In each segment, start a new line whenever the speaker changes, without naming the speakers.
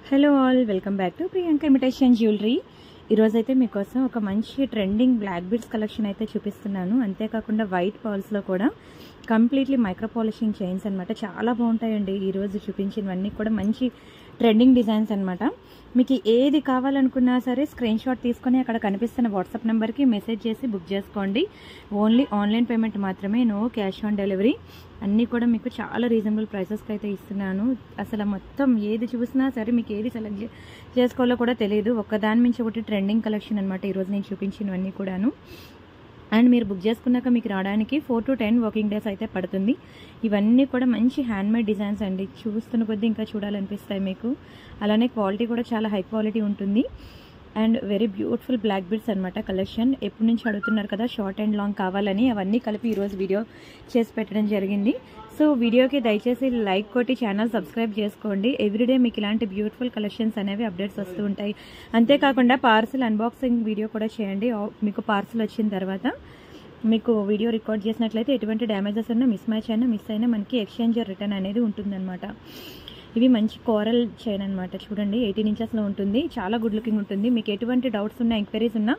Hello all, welcome back to Priyanka imitation jewellery. ఈరోజైతే మీకోసం ఒక మంచి ట్రెండింగ్ బ్లాక్ బీడ్స్ కలెక్షన్ అయితే చూపిస్తున్నాను. అంతేకాకుండా వైట్ పర్ల్స్లో కూడా కంప్లీట్లీ మైక్రో పాలిషింగ్ చైన్స్ అనమాట. చాలా బాగుంటాయండి. ఈరోజు చూపించినవన్నీ కూడా మంచి ట్రెండింగ్ డిజైన్స్ అనమాట. మీకు ఏది కావాలనుకున్నా సరే స్క్రీన్ షాట్ తీసుకొని అక్కడ కనిపిస్తున్న వాట్సాప్ నెంబర్కి మెసేజ్ చేసి బుక్ చేసుకోండి. ఓన్లీ ఆన్లైన్ పేమెంట్ మాత్రమే, నో క్యాష్ ఆన్ డెలివరీ. అన్నీ కూడా మీకు చాలా రీజనబుల్ ప్రైసెస్కి అయితే ఇస్తున్నాను. అసలు మొత్తం ఏది చూసినా సరే మీకు ఏది సెలెక్ట్ చేసుకోవాలో కూడా తెలియదు. ఒక్కదాని నుంచి ఒకటి ట్రెండింగ్ కలెక్షన్ అనమాట ఈరోజు నేను చూపించినవన్నీ కూడాను. అండ్ మీరు బుక్ చేసుకున్నాక మీకు రావడానికి 4 to 10 వర్కింగ్ డేస్ అయితే పడుతుంది. ఇవన్నీ కూడా మంచి హ్యాండ్మేడ్ డిజైన్స్ అండి. చూస్తున్న కొద్దీ ఇంకా చూడాలనిపిస్తాయి మీకు. అలానే క్వాలిటీ కూడా చాలా హై క్వాలిటీ ఉంటుంది. And very beautiful black beads అనమాట కలెక్షన్. ఎప్పటి నుంచి అడుగుతున్నారు కదా షార్ట్ అండ్ లాంగ్ కావాలని, అవన్నీ కలిపి ఈరోజు వీడియో చేసి పెట్టడం జరిగింది. సో వీడియోకి దయచేసి లైక్ కొట్టి ఛానల్ సబ్స్క్రైబ్ చేసుకోండి. ఎవ్రీడే మీకు ఇలాంటి బ్యూటిఫుల్ కలెక్షన్స్ అనేవి అప్డేట్స్ వస్తూ ఉంటాయి. అంతేకాకుండా పార్సిల్ అన్బాక్సింగ్ వీడియో కూడా చేయండి. మీకు పార్సిల్ వచ్చిన తర్వాత మీకు వీడియో రికార్డ్ చేసినట్లయితే ఎటువంటి డ్యామేజెస్ ఉన్నా, మిస్ మ్యాచ్ అయినా, మిస్ అయినా మనకి ఎక్స్చేంజ్ రిటర్న్ అనేది ఉంటుందన్నమాట. ఇవి మంచి కోరల్ చైన్ అనమాట. చూడండి 18 ఇంచెస్లో ఉంటుంది. చాలా గుడ్ లుకింగ్ ఉంటుంది. మీకు ఎటువంటి డౌట్స్ ఉన్నా, ఎంక్వైరీస్ ఉన్నా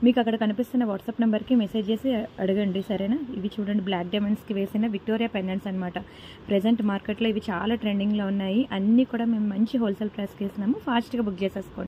మీకు అక్కడ కనిపిస్తున్న వాట్సాప్ నెంబర్కి మెసేజ్ చేసి అడగండి, సరేనా. ఇవి చూడండి బ్లాక్ డైమండ్స్కి వేసిన విక్టోరియా పెండెంట్స్ అనమాట. ప్రెజెంట్ మార్కెట్లో ఇవి చాలా ట్రెండింగ్లో ఉన్నాయి. అన్నీ కూడా మేము మంచి హోల్సేల్ ప్రైస్కి వేసినాము. ఫాస్ట్గా బుక్ చేసేసుకోండి.